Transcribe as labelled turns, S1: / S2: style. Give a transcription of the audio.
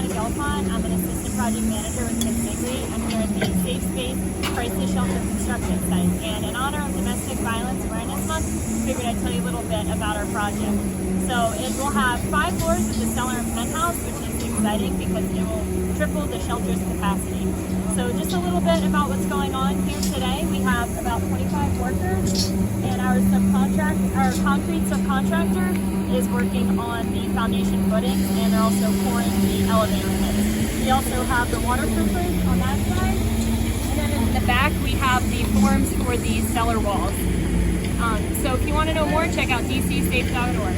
S1: Gelfant. I'm an assistant project manager with Consigli. I'm here at the Safe Space Crisis Shelter Construction Site. And in honor of Domestic Violence Awareness Month, I figured I'd tell you a little bit about our project. So it will have 5 floors with the cellar and penthouse, which is exciting because it will triple the shelter's capacity. So just a little bit about what's going on here today. We have about 25 workers, and our concrete subcontractor is working on the foundation footings, and they're also pouring the elevator pits. We also have the waterproofers on that side, and then in the back we have the forms for the cellar walls. So if you want to know more, check out dcsafe.org.